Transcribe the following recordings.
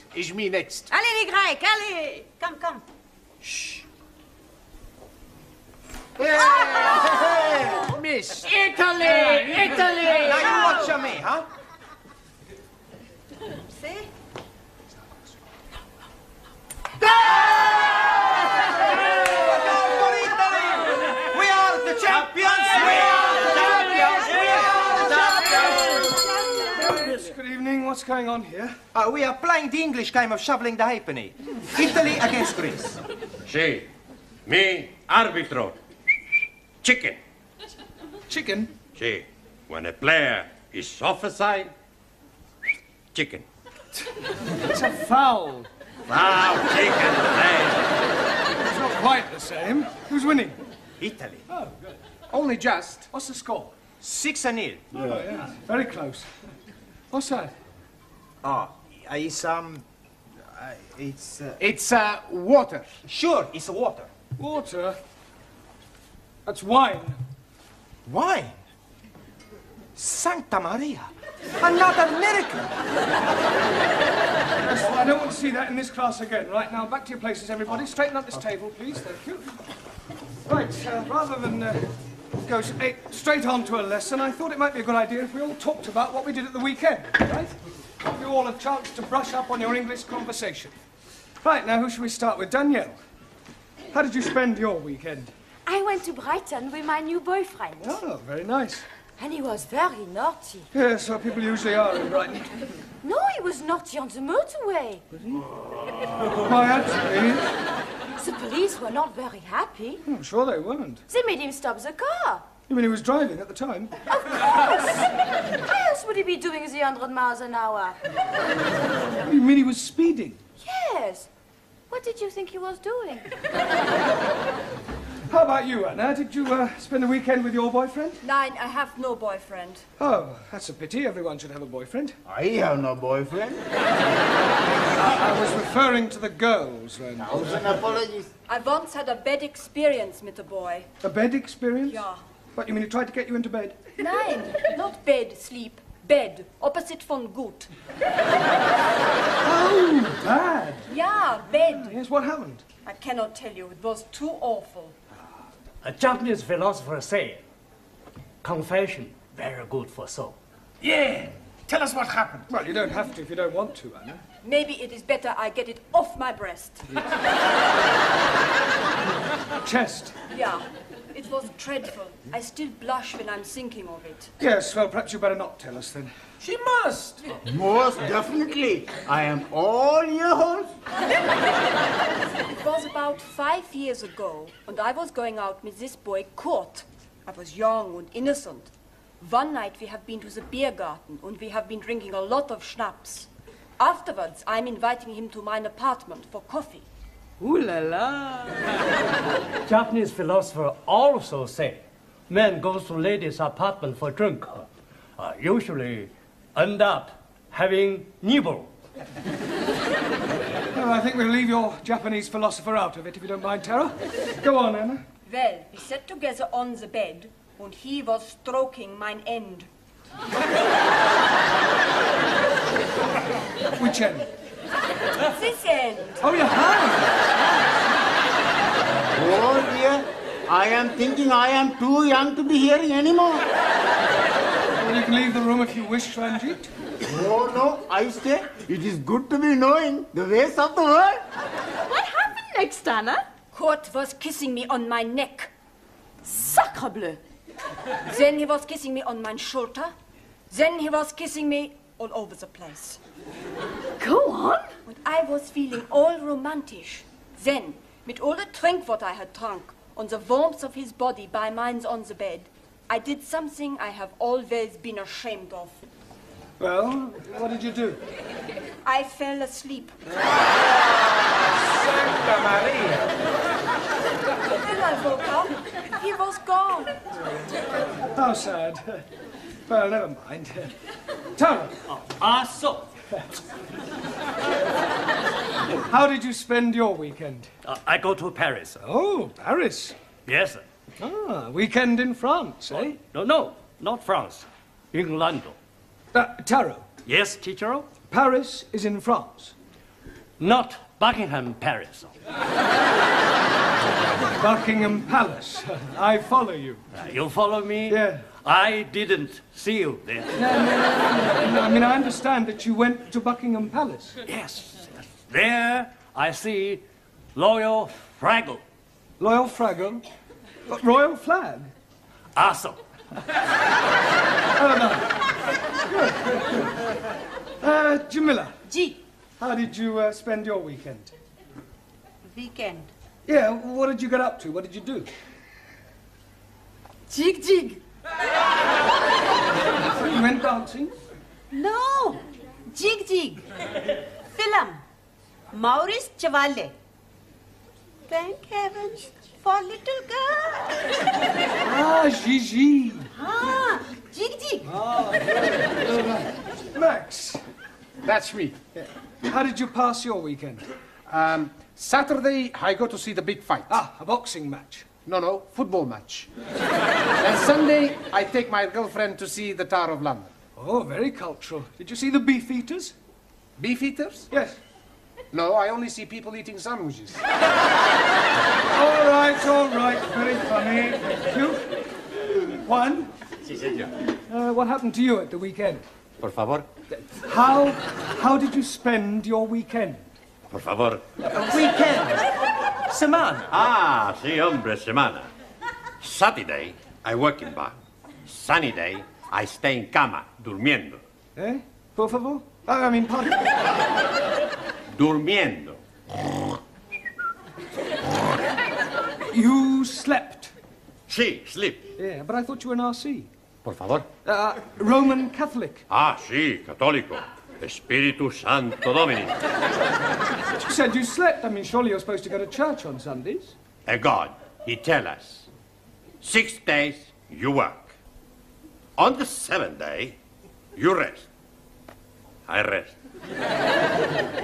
Right, is me next. Allez, les Grecs, allez! Come. Shh. Hey, miss. Italy! Now you watch me, huh? See? We are the champions! We are the champions! We are the champions! Good evening. What's going on here? We are playing the English game of shoveling the halfpenny. Italy against Greece. Sì, mi arbitro. Chicken. Chicken? Sì, when a player is offside, chicken. It's a foul. Wow, chicken, It's not quite the same. Who's winning? Italy. Oh, good. Only just. What's the score? 6-0. Oh, yeah. Very close. What's that? It's water. Sure, it's water. Water? That's wine. Wine? Santa Maria. Another miracle. Yes, I don't want to see that in this class again. Right, now, back to your places, everybody. Straighten up this table, please. Thank you. Right, rather than go straight on to a lesson, I thought it might be a good idea if we all talked about what we did at the weekend, right? Give you all a chance to brush up on your English conversation. Right, now, who should we start with? Danielle, how did you spend your weekend? I went to Brighton with my new boyfriend. Oh, very nice. And he was very naughty. Yes, well, people usually are in Brighton. No, he was naughty on the motorway. Why, actually, The police were not very happy. I'm sure they weren't. They made him stop the car. You mean he was driving at the time? Of course! Why else would he be doing the 100 miles an hour? You mean he was speeding? Yes. What did you think he was doing? How about you, Anna? Did you spend the weekend with your boyfriend? Nein, I have no boyfriend. Oh, that's a pity. Everyone should have a boyfriend. I have no boyfriend. I was referring to the girls, then. Thousand apologies. I once had a bad experience with a boy. A bed experience? Ja. What, you mean he tried to get you into bed? Nein, not bed, sleep. Bed, opposite von gut. Oh, bad. Ja, bed. Yes, what happened? I cannot tell you, it was too awful. A Japanese philosopher said, confession, very good for soul. Yeah. Tell us what happened. Well, you don't have to if you don't want to, Anna. Maybe it is better I get it off my breast. Chest. Yeah, it was dreadful. I still blush when I'm thinking of it. Yes, well, perhaps you better not tell us, then. She must. Most definitely. I am all yours. It was about 5 years ago, and I was going out with this boy, Kurt. I was young and innocent. One night we have been to the beer garden, and we have been drinking a lot of schnapps. Afterwards, I'm inviting him to my apartment for coffee. Ooh la la! Japanese philosopher also said, man goes to lady's apartment for drink. Usually end up having nibble. Well, I think we'll leave your Japanese philosopher out of it, if you don't mind, Tara. Go on, Anna. Well, we sat together on the bed, and he was stroking mine end. Which end? This end. Oh, your hand. Oh dear. I am thinking I am too young to be here anymore. Well, you can leave the room if you wish, Ranjit. Oh no, I say it is good to be knowing the ways of the world. What happened next, Anna? Kurt was kissing me on my neck. Sacre bleu! Then he was kissing me on my shoulder. Then he was kissing me all over the place. Go on. And I was feeling all romantisch. Then, with all the drink what I had drunk, on the warmth of his body by mine on the bed, I did something I have always been ashamed of. Well, what did you do? I fell asleep. Santa Maria. Then I woke up. He was gone. How sad. Well, never mind. Tara. So. How did you spend your weekend? I go to Paris. Oh, Paris. Yes. Ah, weekend in France, eh? No, not France. England. Taro, Yes, teacher? Paris is in France. not Buckingham Palace. Buckingham Palace. I follow you. You follow me? Yeah. I didn't see you there. No, I mean, I understand that you went to Buckingham Palace. Yes. There I see Royal Fraggle. Loyal Fraggle? Royal Flag? Awesome. Jamila, G. how did you spend your weekend? Weekend. Yeah, what did you get up to? What did you do? Jig jig. You went dancing? No. Jig jig. Film. Maurice Chevalier. Thank heavens for little girl. Ah, Gigi. Ah, jig jig. Max, That's me. how did you pass your weekend? Saturday, I go to see the big fight. Ah, a boxing match. No, football match. And Sunday, I take my girlfriend to see the Tower of London. Oh, very cultural. Did you see the beef eaters? Beef eaters? Yes. No, I only see people eating sandwiches. All right. Very funny. Thank you. Juan, Sí, señor. what happened to you at the weekend? Por favor. How did you spend your weekend? Por favor. Weekend. Semana. Ah, sí, hombre, semana. Saturday, I work in bar. Sunny day, I stay in cama, durmiendo. Eh? Por favor? I mean, pardon? Durmiendo. You slept. Sí, sleep. Yeah, but I thought you were an RC. Por favor. Roman Catholic. Ah, sí, católico. Espíritu Santo Domini. You said you slept. I mean, surely you're supposed to go to church on Sundays. A God, he tell us, 6 days you work. On the 7th day, you rest. I rest.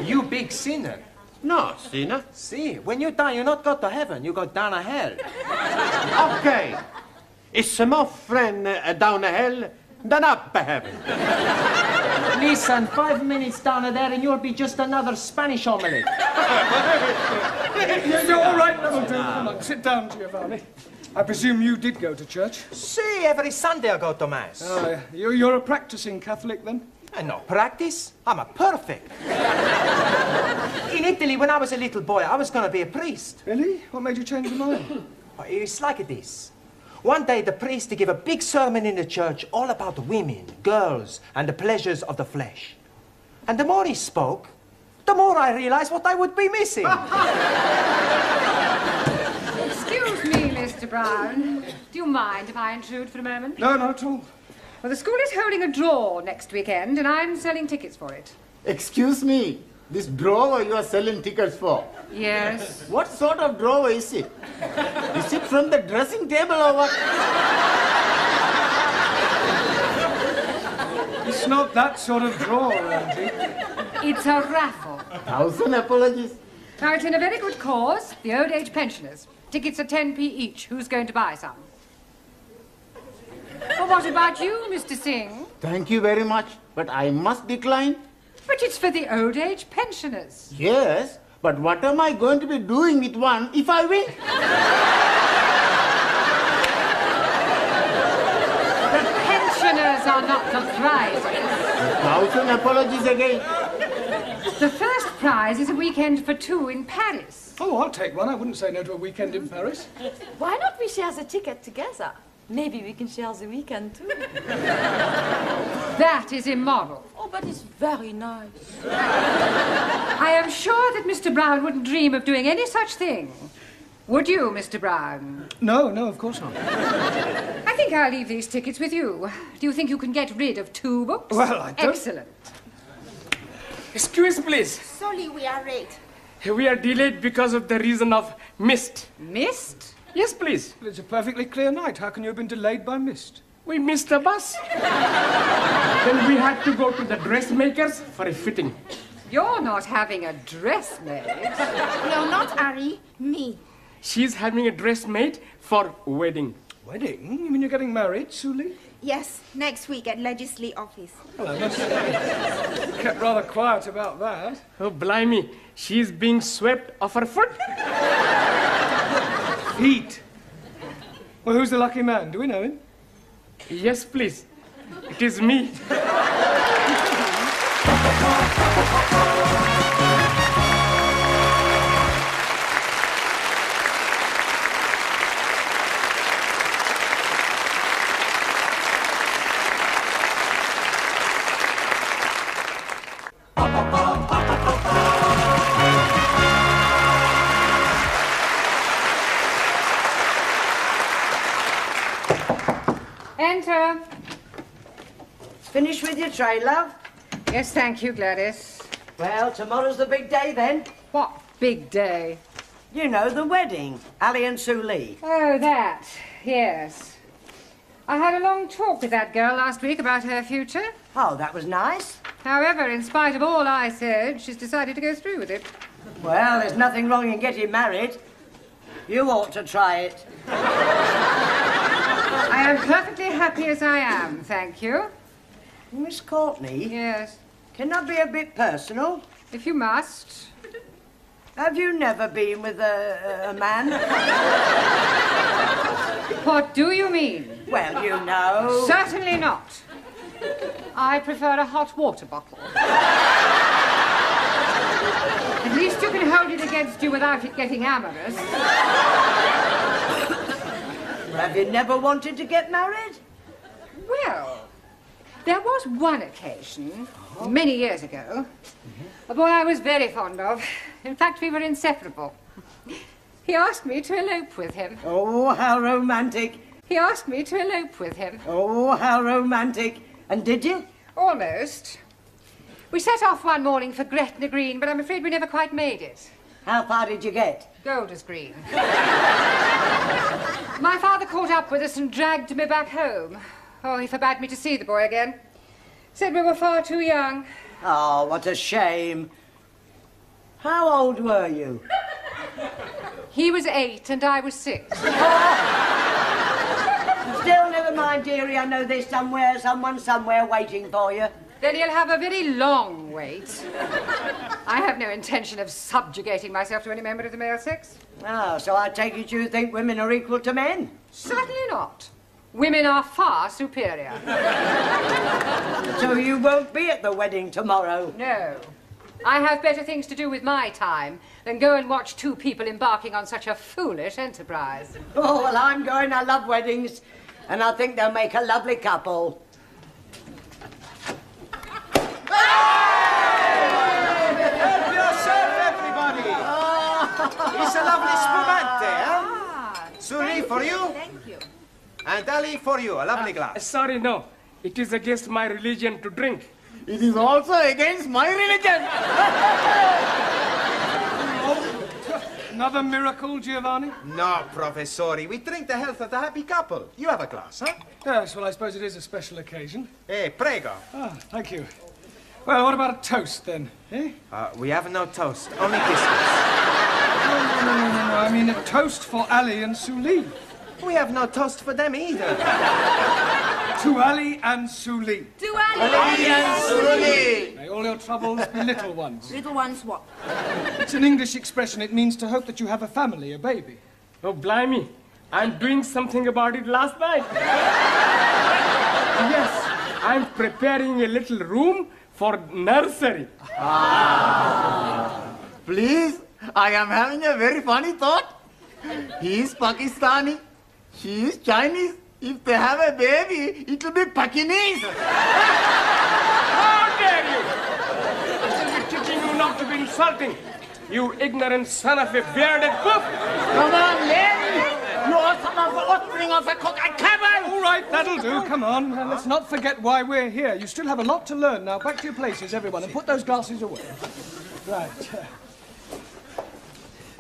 You big sinner. No, sinner. See, when you die, you not go to heaven, you go down to hell. Okay. It's more friend down the hell than up heaven. Listen, 5 minutes down there and you'll be just another Spanish omelette. You're all right, that'll do. Come on, sit down, Giovanni. I presume you did go to church. See, every Sunday I go to Mass. Oh, yeah. You're a practicing Catholic, then? And no practice, I'm a perfect. In Italy, when I was a little boy, I was going to be a priest. Really? What made you change your mind? It's like this. One day, the priest gave a big sermon in the church all about women, girls, and the pleasures of the flesh. And the more he spoke, the more I realized what I would be missing. Excuse me, Mr. Brown. Do you mind if I intrude for a moment? No, not at all. Well, the school is holding a draw next weekend, and I'm selling tickets for it. Excuse me, this drawer you are selling tickets for? Yes. What sort of drawer is it? Is it from the dressing table or what? It's not that sort of drawer, Angie. It's a raffle. 1,000 apologies. Now, it's in a very good cause, the old age pensioners. Tickets are 10p each. Who's going to buy some? Well, what about you, Mr. Singh? Thank you very much, but I must decline. But it's for the old age pensioners. Yes, but what am I going to be doing with one if I win? The pensioners are not the prizes. 1,000 apologies again. The first prize is a weekend for two in Paris. Oh, I'll take one. I wouldn't say no to a weekend in Paris. Why not we share the ticket together? Maybe we can share the weekend too. That is immoral. Oh, but it's very nice. I am sure that Mr. Brown wouldn't dream of doing any such thing. Would you, Mr. Brown? No, of course not. I think I'll leave these tickets with you. Do you think you can get rid of 2 books? Well, I don't... Excellent. Excuse, please. Sorry, we are late. We are delayed because of the reason of mist. Mist? Yes, please. It's a perfectly clear night. How can you have been delayed by mist? We missed the bus. Then we had to go to the dressmakers for a fitting. You're not having a dress made. No, not Ari, me. She's having a dress made for wedding. Wedding? You mean you're getting married, Suli? Yes, next week at Legislative office. Well, I must say, you kept rather quiet about that. Oh, blimey. She's being swept off her foot. Feet. Well, who's the lucky man? Do we know him? Yes, please. It is me. Enter. Finished with your tray, love? Yes, thank you, Gladys. Well, tomorrow's the big day then. What big day? You know, the wedding. Ali and Sue Lee. Oh, that. Yes. I had a long talk with that girl last week about her future. Oh, that was nice. However, in spite of all I said, she's decided to go through with it. Well, there's nothing wrong in getting married. You ought to try it. I am perfectly happy as I am, thank you. Miss Courtney? Yes? Can I be a bit personal? If you must. Have you never been with a man? What do you mean? Well, you know. Certainly not. I prefer a hot water bottle. At least you can hold it against you without it getting amorous. Have you never wanted to get married? Well, there was one occasion, many years ago, a boy I was very fond of. In fact, we were inseparable. He asked me to elope with him. Oh, how romantic. He asked me to elope with him. Oh, how romantic. And did you? Almost. We set off one morning for Gretna Green, but I'm afraid we never quite made it. How far did you get? Golders Green. My father caught up with us and dragged me back home. Oh, he forbade me to see the boy again. Said we were far too young. Oh, what a shame. How old were you? He was 8 and I was 6. Still, never mind, dearie. I know there's someone somewhere waiting for you. Then you'll have a very long wait. I have no intention of subjugating myself to any member of the male sex. Oh, so I take it you think women are equal to men? Certainly not. Women are far superior. So you won't be at the wedding tomorrow? No. I have better things to do with my time than go and watch two people embarking on such a foolish enterprise. Oh, well, I'm going. I love weddings. And I think they'll make a lovely couple. Help yourself, everybody! It's a lovely spumante, huh? Suri for you. Thank you. And Ali for you, a lovely glass. Sorry, no. It is against my religion to drink. It is also against my religion. Another miracle, Giovanni? No, Professori. We drink the health of the happy couple. You have a glass, huh? Yes, well, I suppose it is a special occasion. Prego. Ah, thank you. Well, what about a toast, then? Eh? We have no toast, only biscuits. No, I mean a toast for Ali and Sue Lee. We have no toast for them either. To Ali and Sue Lee. To Ali. Ali and Sue Lee. May all your troubles be little ones. Little ones what? It's an English expression. It means to hope that you have a family, a baby. Oh, blimey. I'm doing something about it last night. Yes, I'm preparing a little room for nursery. Please, I am having a very funny thought. He is Pakistani. She is Chinese. If they have a baby, it will be Pakinese. How dare you! I shall be teaching you not to be insulting. You ignorant son of a bearded poof! Come on, Len! You are son of a offspring of a cock and camel! All right, that'll do. Come on. Let's not forget why we're here. You still have a lot to learn. Now, back to your places, everyone, and put those glasses away. Right.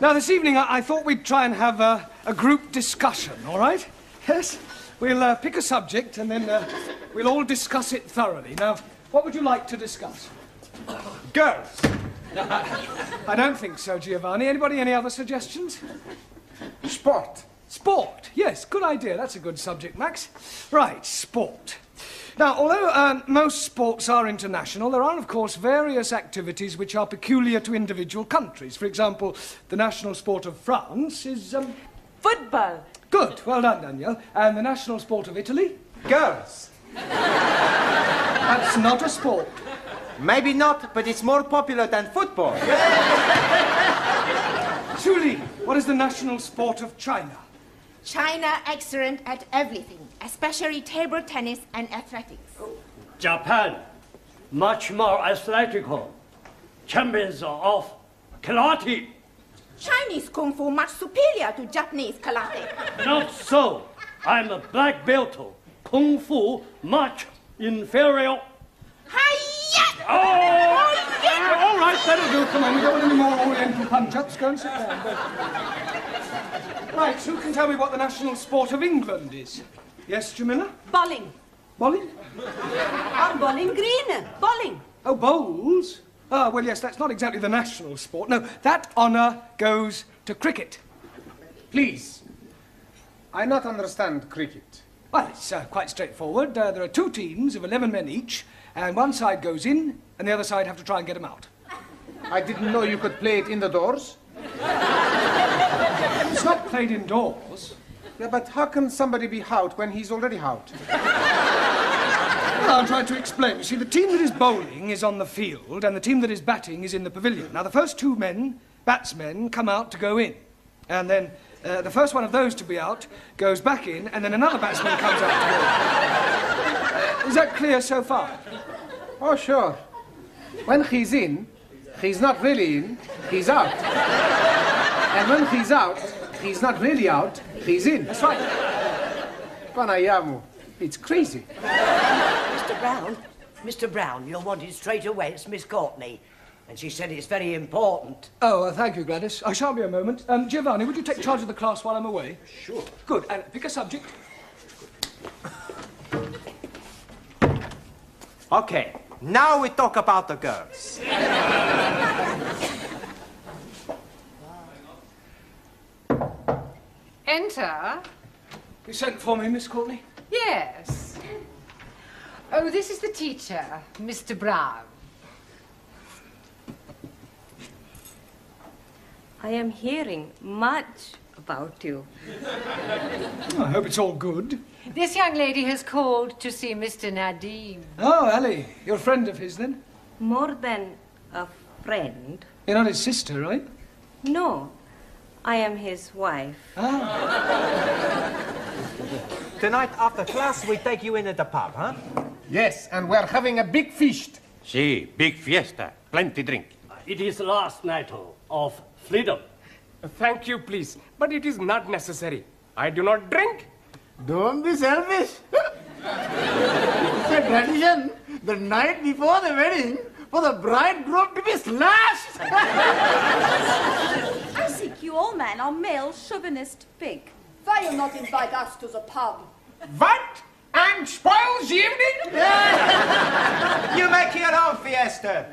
Now, this evening, I thought we'd try and have a group discussion, all right? Yes? We'll pick a subject, and then we'll all discuss it thoroughly. Now, what would you like to discuss? Girls. I don't think so, Giovanni. Anybody, any other suggestions? Sport. Sport. Yes, good idea. That's a good subject, Max. Right, sport. Now, although most sports are international, there are, of course, various activities which are peculiar to individual countries. For example, the national sport of France is... Football. Good. Well done, Danielle. And the national sport of Italy? Girls. That's not a sport. Maybe not, but it's more popular than football. Julie, what is the national sport of China? China excellent at everything, especially table tennis and athletics. Japan, much more athletical. Champions of karate. Chinese kung fu much superior to Japanese karate. Not so. I'm a black belt. Kung fu much inferior. Oh, all right, that'll do. Come on, we don't want any more Oriental punch-ups. Go and sit down. Right, who can tell me what the national sport of England is? Yes, Jamila? Bowling. Bowling? Bowling green. Bowling. Oh, bowls? Ah, well, yes, that's not exactly the national sport. No, that honour goes to cricket. Please. I not understand cricket. Well, it's quite straightforward. There are two teams of 11 men each, and one side goes in, and the other side have to try and get them out. I didn't know you could play it in the doors. It's not played indoors. Yeah, but how can somebody be out when he's already out? Well, I'll try to explain. You see, the team that is bowling is on the field, and the team that is batting is in the pavilion. Now, the first two men, batsmen, come out to go in. And then the first one of those to be out goes back in, and then another batsman comes out to go in. Is that clear so far? Oh, sure. When he's in, he's not really in, he's out. And when he's out, he's not really out, he's in. That's right. Panayamu, it's crazy. Mr. Brown, you're wanted straight away. It's Miss Courtney. And she said it's very important. Oh, thank you, Gladys. I shan't be a moment. Giovanni, would you take charge of the class while I'm away? Sure. Good. And pick a subject. Okay, now we talk about the girls. Enter. You sent for me, Miss Courtney? Yes. Oh, this is the teacher, Mr. Brown. I am hearing much about you. I hope it's all good. This young lady has called to see Mr. Nadim. Oh, Ali, you're a friend of his, then? More than a friend. You're not his sister, right? No, I am his wife. Tonight after class, we take you in at the pub, huh? Yes, and we're having a big feast. Si, big fiesta. Plenty drink. It is last night of freedom. Thank you, please. But it is not necessary. I do not drink. Don't be selfish. It's a tradition the night before the wedding for the bridegroom to be slashed. I think you all men are male chauvinist pig. Why you not invite us to the pub? What? And spoils the evening? You make your own fiesta.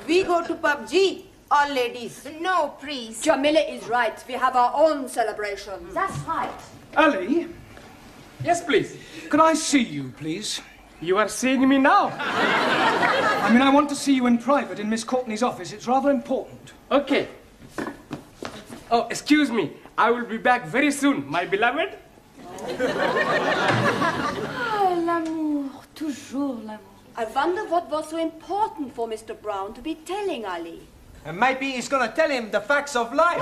We go to PUBG, all ladies. No, please. Jamila is right. We have our own celebrations. That's right. Ali, Yes, please. could I see you, please? You are seeing me now. I mean, I want to see you in private in Miss Courtney's office. It's rather important. Okay. Oh, excuse me. I will be back very soon, my beloved. Ah, l'amour, toujours l'amour. I wonder what was so important for Mr. Brown to be telling Ali. And maybe he's going to tell him the facts of life.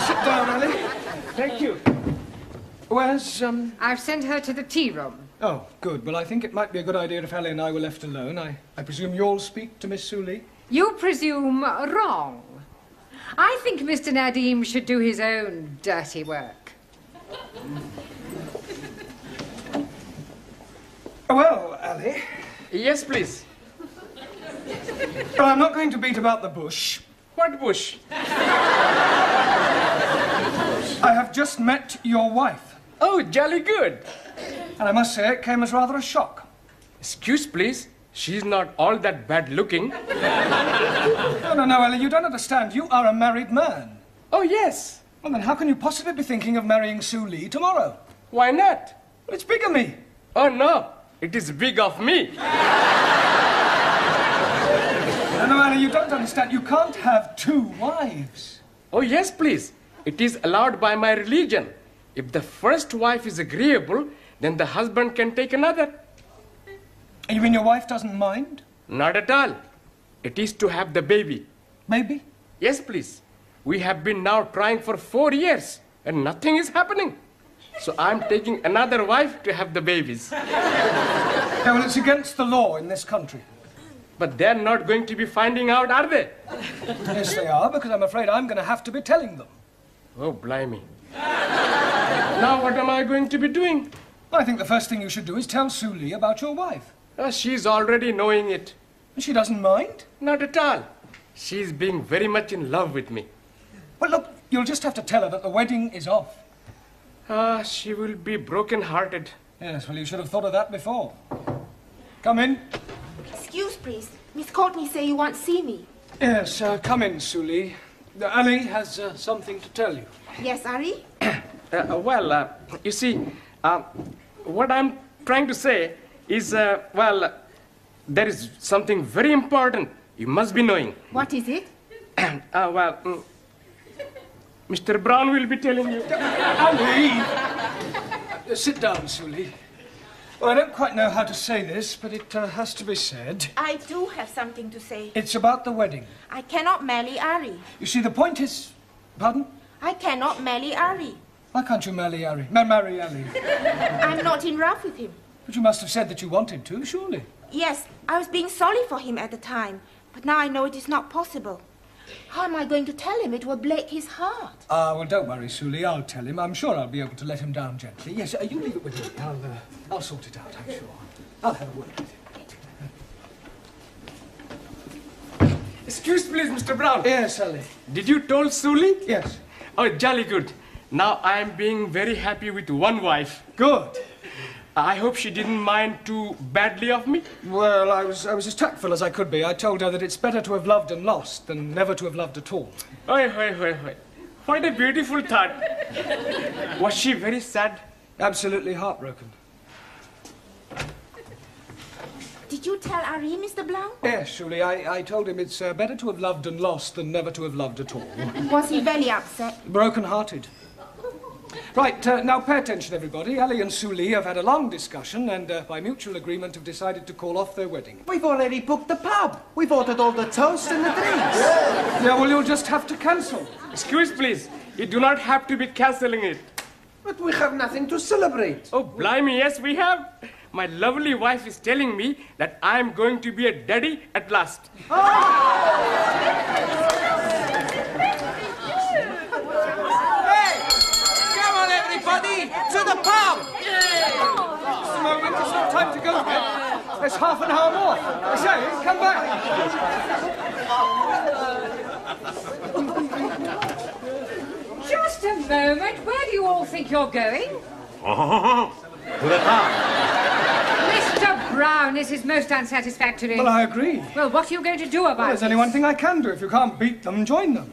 Sit down, Ali. Thank you. Where's, I've sent her to the tea room. Oh, good. Well, I think it might be a good idea if Ali and I were left alone. I presume you'll speak to Miss Suli? You presume wrong. I think Mr. Nadim should do his own dirty work. Well, Ali, Yes, please. well, I'm not going to beat about the bush. What bush? I have just met your wife. Oh, jolly good. And I must say it came as rather a shock. Excuse, please. She's not all that bad looking. No, Ali, you don't understand. You are a married man. Oh, yes. Well, then how can you possibly be thinking of marrying Sue Lee tomorrow? Why not? Well, it's bigamy. Oh, no. It is big of me. No, Anna, you don't understand. You can't have 2 wives. Oh, yes, please. It is allowed by my religion. If the first wife is agreeable, then the husband can take another. And you mean your wife doesn't mind? Not at all. It is to have the baby. Baby? Yes, please. We have been now trying for 4 years, and nothing is happening. So I'm taking another wife to have the babies. Yeah, well, it's against the law in this country. But they're not going to be finding out, are they? Yes, they are, because I'm afraid I'm going to have to be telling them. Oh, blimey. Now what am I going to be doing? I think the first thing you should do is tell Sue Lee about your wife. She's already knowing it. She doesn't mind? Not at all. She's being very much in love with me. Well, look, you'll just have to tell her that the wedding is off. She will be broken-hearted. Yes, well, you should have thought of that before. Come in. Excuse, please. Miss Courtney say you want to see me. Yes, come in, Sue Lee. Ali has something to tell you. Yes, Ari? You see, what I'm trying to say is, there is something very important you must be knowing. What is it? Mr. Brown will be telling you. Ali! Sit down, Sue Lee. Well, I don't quite know how to say this, but it has to be said. I do have something to say. It's about the wedding. I cannot marry Ari. You see, the point is... Pardon? I cannot marry Ari. Why can't you marry Ali? Marry Ali? I'm not in love with him. But you must have said that you wanted to, surely. Yes, I was being sorry for him at the time, but now I know it is not possible. How am I going to tell him? It will break his heart. Well, don't worry, Sue Lee. I'll tell him. I'm sure I'll be able to let him down gently. Yes, you leave it with me. I'll sort it out, I'm sure. I'll have a word with him. Excuse, please, Mr. Brown. Yes, Ali. Did you told Sue Lee? Yes. Oh, jolly good. Now I'm being very happy with one wife. Good. I hope she didn't mind too badly of me. Well, I was as tactful as I could be. I told her that it's better to have loved and lost than never to have loved at all. Oi. What a beautiful thought. Was she very sad? Absolutely heartbroken. Did you tell Ari, Mr. Blount? Yes, Julie. I told him it's better to have loved and lost than never to have loved at all. Was he very upset? Broken-hearted. Right, now pay attention, everybody. Ali and Sue Lee have had a long discussion and, by mutual agreement, have decided to call off their wedding. We've already booked the pub. We've ordered all the toast and the drinks. Yeah, well, you'll just have to cancel. Excuse, please. You do not have to be cancelling it. But we have nothing to celebrate. Oh, blimey, yes, we have. My lovely wife is telling me that I'm going to be a daddy at last. Everybody, to the pub! Just a moment, it's not time to go yet. There's half an hour more. I say, come back. Just a moment. Where do you all think you're going? To the pub. Mr. Brown, this is most unsatisfactory. Well, I agree. Well, what are you going to do about it? There's only one thing I can do. If you can't beat them, join them.